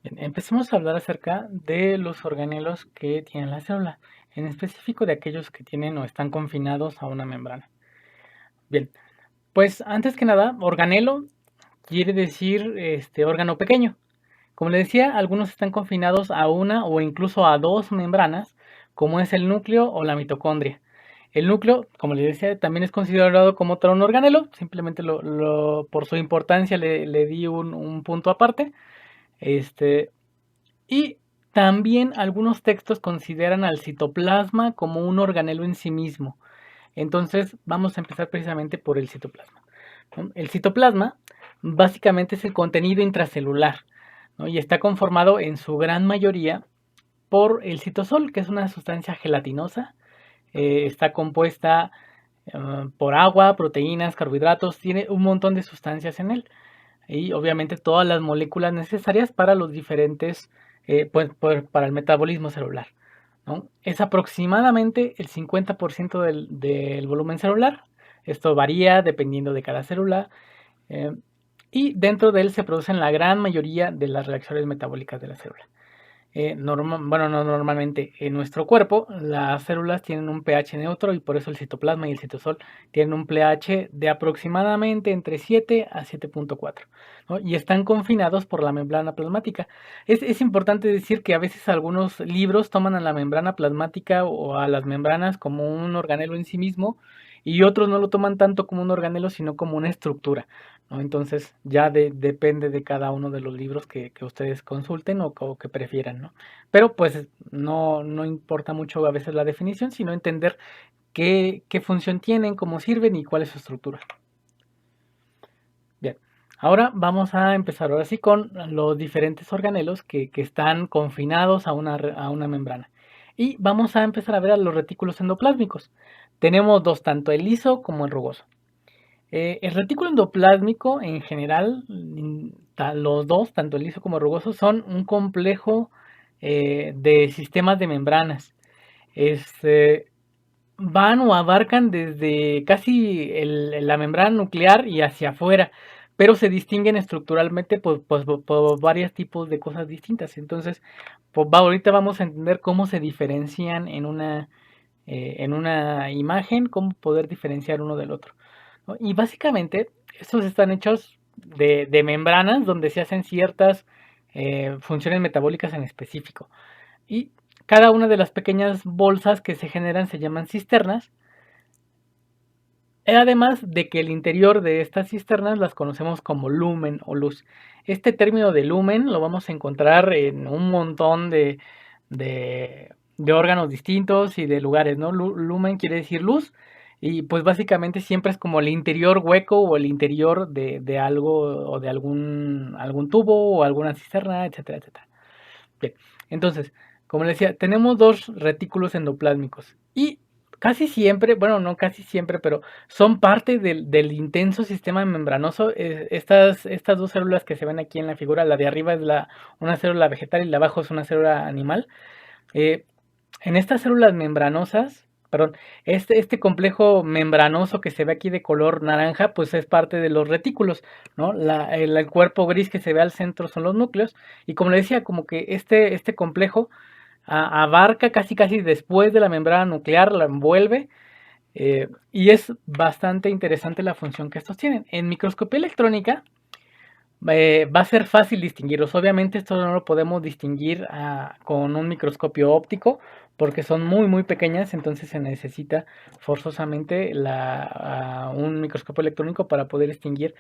Bien, empecemos a hablar acerca de los organelos que tiene la célula, en específico de aquellos que tienen o están confinados a una membrana. Bien, pues antes que nada, organelo quiere decir órgano pequeño. Como le decía, algunos están confinados a una o incluso a dos membranas, como es el núcleo o la mitocondria. El núcleo, como les decía, también es considerado como otro un organelo, simplemente por su importancia le di un punto aparte. Este, Y también algunos textos consideran al citoplasma como un organelo en sí mismo. Entonces vamos a empezar precisamente por el citoplasma, ¿no? El citoplasma básicamente es el contenido intracelular, ¿no? Y está conformado en su gran mayoría por el citosol, que es una sustancia gelatinosa. Está compuesta por agua, proteínas, carbohidratos, tiene un montón de sustancias en él y obviamente todas las moléculas necesarias para los diferentes, para el metabolismo celular, ¿no? Es aproximadamente el 50% del volumen celular. Esto varía dependiendo de cada célula. eh, y dentro de él se producen la gran mayoría de las reacciones metabólicas de la célula. Bueno, no normalmente. En nuestro cuerpo, las células tienen un pH neutro y por eso el citoplasma y el citosol tienen un pH de aproximadamente entre 7 a 7.4, ¿no? Y están confinados por la membrana plasmática. Es importante decir que a veces algunos libros toman a la membrana plasmática o a las membranas como un organelo en sí mismo y otros no lo toman tanto como un organelo, sino como una estructura, ¿no? Entonces ya depende de cada uno de los libros que ustedes consulten o que prefieran, ¿no? Pero pues no importa mucho a veces la definición, sino entender qué función tienen, cómo sirven y cuál es su estructura. Bien, ahora vamos a empezar ahora sí con los diferentes organelos que están confinados a una membrana. Y vamos a empezar a ver a los retículos endoplásmicos. Tenemos dos, tanto el liso como el rugoso. El retículo endoplásmico en general, los dos, tanto el liso como el rugoso, son un complejo de sistemas de membranas. Este, Van o abarcan desde casi la membrana nuclear y hacia afuera, pero se distinguen estructuralmente por varios tipos de cosas distintas. Entonces, ahorita vamos a entender cómo se diferencian en una imagen, cómo poder diferenciar uno del otro, ¿no? Y básicamente estos están hechos de membranas donde se hacen ciertas funciones metabólicas en específico. Y cada una de las pequeñas bolsas que se generan se llaman cisternas. Además de que el interior de estas cisternas las conocemos como lumen o luz. Este término de lumen lo vamos a encontrar en un montón de órganos distintos y de lugares, ¿no? Lumen quiere decir luz y pues básicamente siempre es como el interior hueco o el interior de algo o de algún tubo o alguna cisterna, etcétera, etcétera. Bien, entonces, como les decía, tenemos dos retículos endoplásmicos y casi siempre, bueno, no casi siempre, pero son parte del intenso sistema membranoso. Estas dos células que se ven aquí en la figura, la de arriba es una célula vegetal y la de abajo es una célula animal. Eh, en estas células membranosas, perdón, este complejo membranoso que se ve aquí de color naranja, pues es parte de los retículos, ¿no? El cuerpo gris que se ve al centro son los núcleos. Y como le decía, como que este complejo abarca casi después de la membrana nuclear, la envuelve, y es bastante interesante la función que estos tienen. En microscopía electrónica, va a ser fácil distinguirlos. Obviamente esto no lo podemos distinguir con un microscopio óptico porque son muy pequeñas, entonces se necesita forzosamente un microscopio electrónico para poder distinguir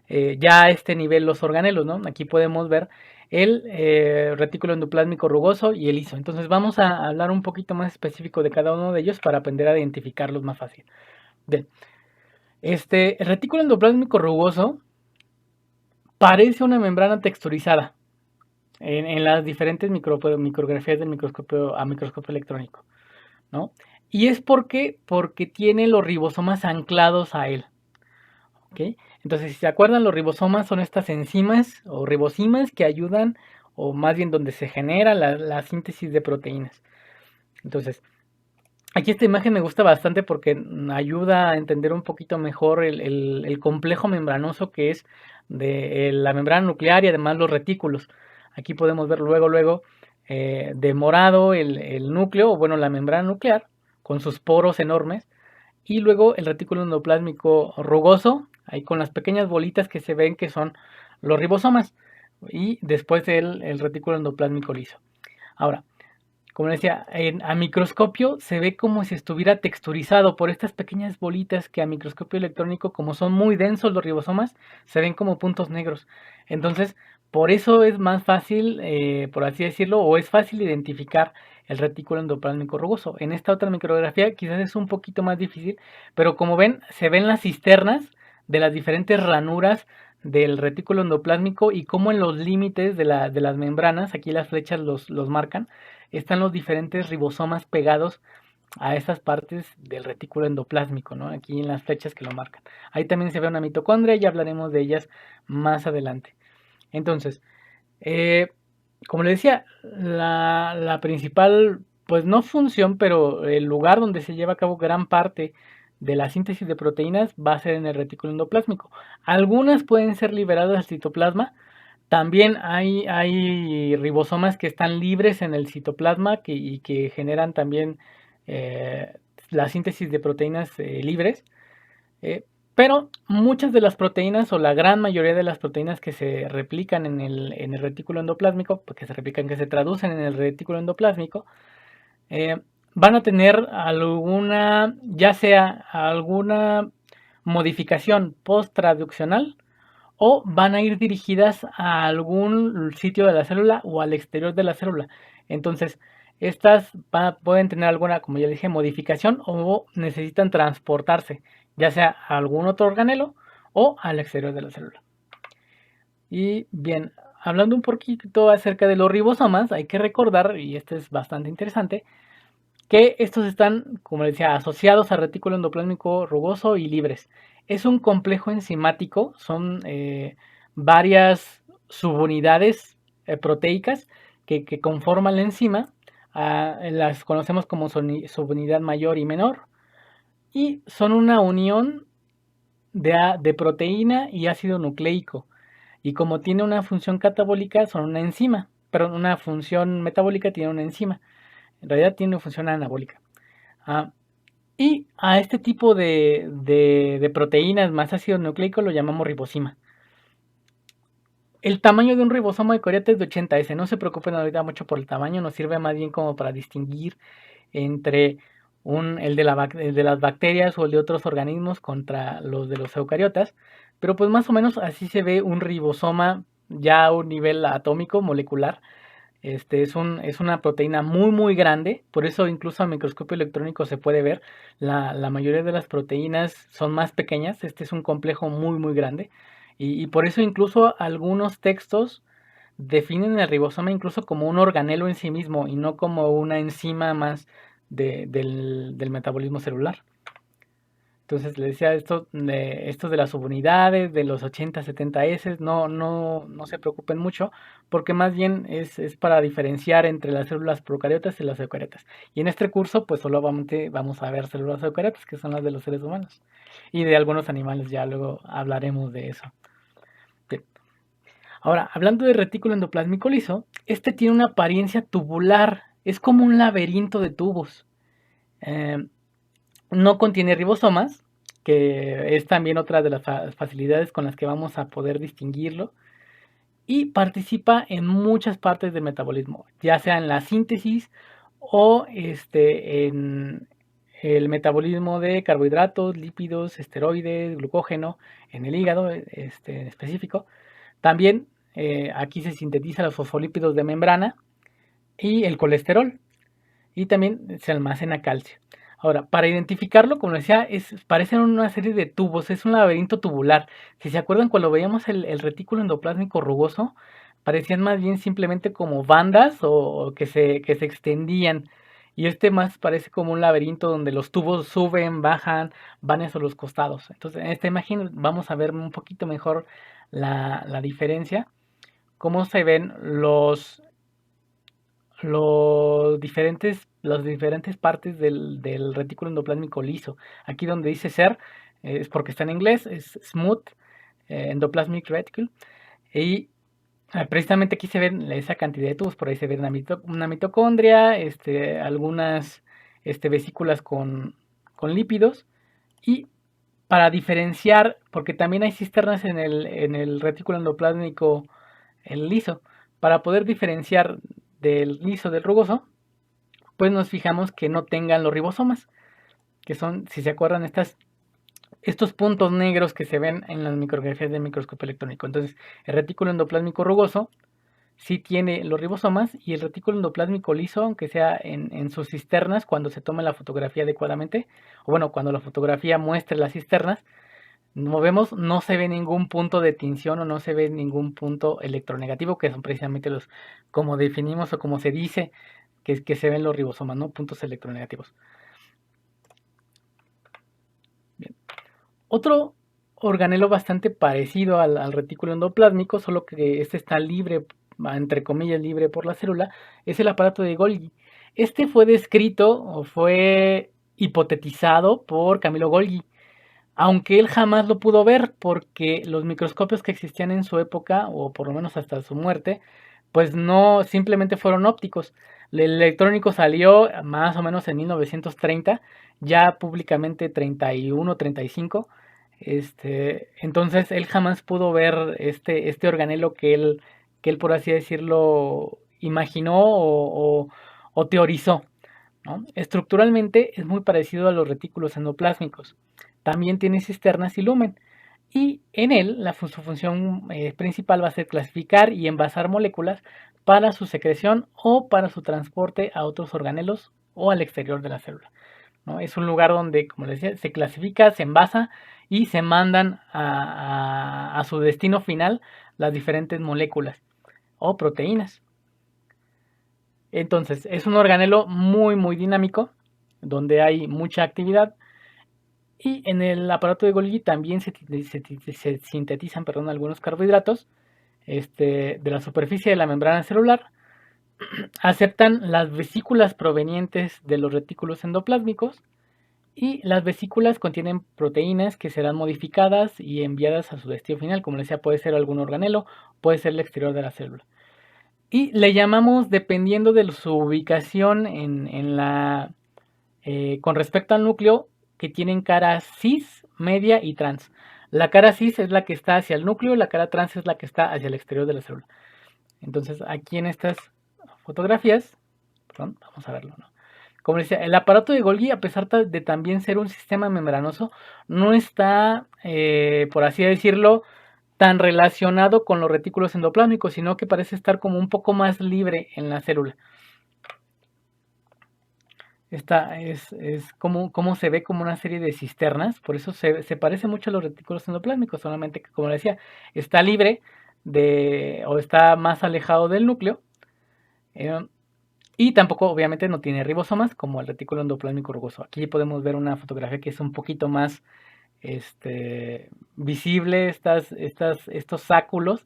ya a este nivel los organelos, ¿no? Aquí podemos ver el retículo endoplásmico rugoso y el liso. Entonces vamos a hablar un poquito más específico de cada uno de ellos para aprender a identificarlos más fácil. Bien, el retículo endoplásmico rugoso parece una membrana texturizada en las diferentes micrografías del microscopio a microscopio electrónico, ¿no? Y es porque tiene los ribosomas anclados a él, ¿ok? Entonces, si se acuerdan, los ribosomas son estas enzimas o ribosimas que ayudan, o más bien donde se genera la síntesis de proteínas. Entonces, aquí esta imagen me gusta bastante porque ayuda a entender un poquito mejor el complejo membranoso que es de la membrana nuclear y además los retículos. Aquí podemos ver luego de morado el núcleo, o bueno, la membrana nuclear, con sus poros enormes, y luego el retículo endoplásmico rugoso, ahí con las pequeñas bolitas que se ven que son los ribosomas, y después el retículo endoplásmico liso. Ahora, como decía, a microscopio se ve como si estuviera texturizado por estas pequeñas bolitas que a microscopio electrónico, como son muy densos los ribosomas, se ven como puntos negros. Entonces, por eso es más fácil, por así decirlo, o es fácil identificar el retículo endoplásmico rugoso. En esta otra micrografía quizás es un poquito más difícil, pero como ven, se ven las cisternas de las diferentes ranuras del retículo endoplásmico y cómo en los límites de las membranas, aquí las flechas los marcan, están los diferentes ribosomas pegados a estas partes del retículo endoplásmico, ¿no? Aquí en las flechas que lo marcan. Ahí también se ve una mitocondria y hablaremos de ellas más adelante. Entonces, eh, como le decía, la principal, pues no función, pero el lugar donde se lleva a cabo gran parte de la síntesis de proteínas va a ser en el retículo endoplásmico. Algunas pueden ser liberadas al citoplasma. También hay ribosomas que están libres en el citoplasma y que generan también eh, la síntesis de proteínas libres. Eh, pero muchas de las proteínas o la gran mayoría de las proteínas que se replican en el retículo endoplásmico, pues, que se replican, que se traducen en el retículo endoplásmico, eh, van a tener alguna, ya sea alguna modificación post-traduccional o van a ir dirigidas a algún sitio de la célula o al exterior de la célula. Entonces, estas pueden tener alguna, como ya dije, modificación o necesitan transportarse, ya sea a algún otro organelo o al exterior de la célula. Y bien, hablando un poquito acerca de los ribosomas, hay que recordar, y esto es bastante interesante, que estos están, como decía, asociados al retículo endoplásmico rugoso y libres. Es un complejo enzimático, son varias subunidades proteicas que conforman la enzima, las conocemos como subunidad mayor y menor, y son una unión de proteína y ácido nucleico, y como tiene una función catabólica, son una enzima, pero una función metabólica tiene una enzima, en realidad tiene una función anabólica. Ah, y a este tipo de proteínas más ácido nucleico lo llamamos ribosima. El tamaño de un ribosoma eucariota es de 80S. No se preocupen ahorita mucho por el tamaño, nos sirve más bien como para distinguir entre el de las bacterias o el de otros organismos contra los de los eucariotas. Pero pues más o menos así se ve un ribosoma ya a un nivel atómico, molecular. Es una proteína muy grande, por eso incluso a microscopio electrónico se puede ver. La mayoría de las proteínas son más pequeñas, este es un complejo muy grande. Y por eso incluso algunos textos definen el ribosoma incluso como un organelo en sí mismo y no como una enzima más del metabolismo celular. Entonces le decía esto de las subunidades, de los 80, 70 S, no se preocupen mucho, porque más bien es para diferenciar entre las células procariotas y las eucariotas. Y en este curso, pues solamente vamos a ver células eucariotas, que son las de los seres humanos. Y de algunos animales, ya luego hablaremos de eso. Bien. Ahora, hablando de retículo endoplásmico liso, este tiene una apariencia tubular, es como un laberinto de tubos. Eh, no contiene ribosomas, que es también otra de las facilidades con las que vamos a poder distinguirlo, y participa en muchas partes del metabolismo, ya sea en la síntesis o en el metabolismo de carbohidratos, lípidos, esteroides, glucógeno, en el hígado en específico. También aquí se sintetizan los fosfolípidos de membrana y el colesterol, y también se almacena calcio. Ahora, para identificarlo, como decía, parecen una serie de tubos, es un laberinto tubular. Si se acuerdan, cuando veíamos el retículo endoplásmico rugoso, parecían más bien simplemente como bandas o que se extendían. Y este más parece como un laberinto donde los tubos suben, bajan, van hacia los costados. Entonces, en esta imagen vamos a ver un poquito mejor la diferencia, cómo se ven las diferentes partes del retículo endoplásmico liso. Aquí donde dice SER, es porque está en inglés, es Smooth Endoplasmic Reticle. Y Precisamente aquí se ven esa cantidad de tubos, por ahí se ve una mitocondria, algunas vesículas con lípidos, y para diferenciar, porque también hay cisternas en el retículo endoplásmico, el liso, para poder diferenciar del liso del rugoso, pues nos fijamos que no tengan los ribosomas, que son, si se acuerdan, estos puntos negros que se ven en las micrografías del microscopio electrónico. Entonces, el retículo endoplásmico rugoso sí tiene los ribosomas, y el retículo endoplásmico liso, aunque sea en sus cisternas, cuando se tome la fotografía adecuadamente, o bueno, cuando la fotografía muestre las cisternas, como vemos, no se ve ningún punto de tinción o no se ve ningún punto electronegativo, que son precisamente los, como definimos o como se dice, que se ven los ribosomas, ¿no? Puntos electronegativos. Bien. Otro organelo bastante parecido al retículo endoplásmico, solo que este está libre, entre comillas libre por la célula, es el aparato de Golgi. Este fue descrito o fue hipotetizado por Camilo Golgi, aunque él jamás lo pudo ver porque los microscopios que existían en su época, o por lo menos hasta su muerte, pues no, simplemente fueron ópticos. El electrónico salió más o menos en 1930, ya públicamente 31, 35. Entonces él jamás pudo ver este organelo que él, por así decirlo, imaginó o teorizó, ¿no? Estructuralmente es muy parecido a los retículos endoplásmicos. También tiene cisternas y lumen. Y en él su función principal va a ser clasificar y envasar moléculas para su secreción o para su transporte a otros organelos o al exterior de la célula, ¿no? Es un lugar donde, como les decía, se clasifica, se envasa y se mandan a su destino final las diferentes moléculas o proteínas. Entonces, es un organelo muy, muy dinámico, donde hay mucha actividad. Y en el aparato de Golgi también se sintetizan, perdón, algunos carbohidratos de la superficie de la membrana celular. Aceptan las vesículas provenientes de los retículos endoplásmicos, y las vesículas contienen proteínas que serán modificadas y enviadas a su destino final. Como les decía, puede ser algún organelo, puede ser el exterior de la célula. Y le llamamos, dependiendo de su ubicación con respecto al núcleo, que tienen cara cis, media y trans. La cara cis es la que está hacia el núcleo, la cara trans es la que está hacia el exterior de la célula. Entonces, aquí en estas fotografías, perdón, vamos a verlo, ¿no? Como decía, el aparato de Golgi, a pesar de también ser un sistema membranoso, no está, por así decirlo, tan relacionado con los retículos endoplásmicos, sino que parece estar como un poco más libre en la célula. Esta es como se ve como una serie de cisternas, por eso se parece mucho a los retículos endoplásmicos, solamente que, como decía, está libre o está más alejado del núcleo, y tampoco, obviamente, no tiene ribosomas como el retículo endoplásmico rugoso. Aquí podemos ver una fotografía que es un poquito más visible, estos sáculos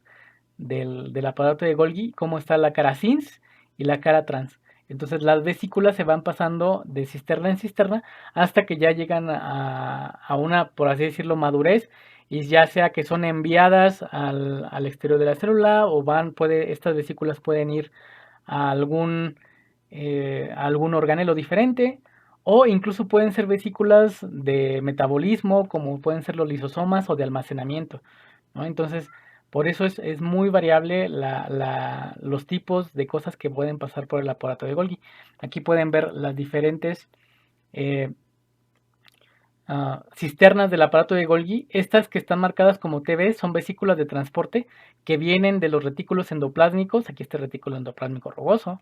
del aparato de Golgi, cómo está la cara cis y la cara trans. Entonces las vesículas se van pasando de cisterna en cisterna hasta que ya llegan a una, por así decirlo, madurez, y ya sea que son enviadas al exterior de la célula, o estas vesículas pueden ir a algún organelo diferente, o incluso pueden ser vesículas de metabolismo, como pueden ser los lisosomas, o de almacenamiento, ¿no? Entonces, por eso es muy variable los tipos de cosas que pueden pasar por el aparato de Golgi. Aquí pueden ver las diferentes eh, cisternas del aparato de Golgi. Estas que están marcadas como TB son vesículas de transporte que vienen de los retículos endoplásmicos. Aquí está el retículo endoplásmico rugoso.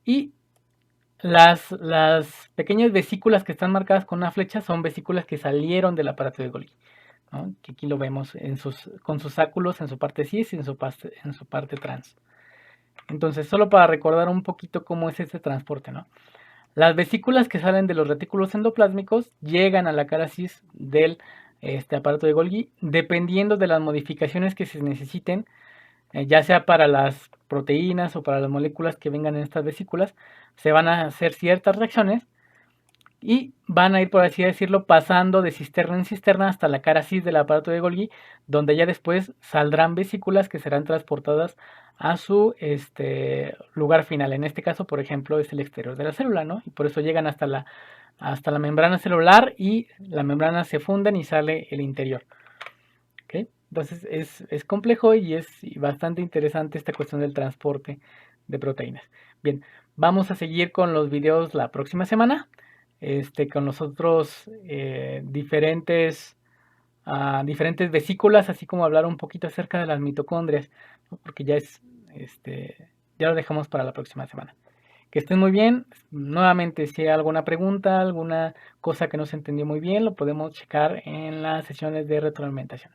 Y las pequeñas vesículas que están marcadas con una flecha son vesículas que salieron del aparato de Golgi, ¿no? Que aquí lo vemos con sus sáculos en su parte cis y en su parte trans. Entonces, solo para recordar un poquito cómo es este transporte, ¿no? Las vesículas que salen de los retículos endoplásmicos llegan a la cara cis del aparato de Golgi, dependiendo de las modificaciones que se necesiten, ya sea para las proteínas o para las moléculas que vengan en estas vesículas. Se van a hacer ciertas reacciones y van a ir, por así decirlo, pasando de cisterna en cisterna hasta la cara cis del aparato de Golgi, donde ya después saldrán vesículas que serán transportadas a su lugar final. En este caso, por ejemplo, es el exterior de la célula, ¿no? Y por eso llegan hasta la membrana celular y la membrana se funden y sale el interior. ¿Ok? Entonces es complejo y es bastante interesante esta cuestión del transporte de proteínas. Bien, vamos a seguir con los videos la próxima semana, con los otros diferentes vesículas, así como hablar un poquito acerca de las mitocondrias, ¿no? Porque ya lo dejamos para la próxima semana. Que estén muy bien. Nuevamente, si hay alguna pregunta, alguna cosa que no se entendió muy bien, lo podemos checar en las sesiones de retroalimentación.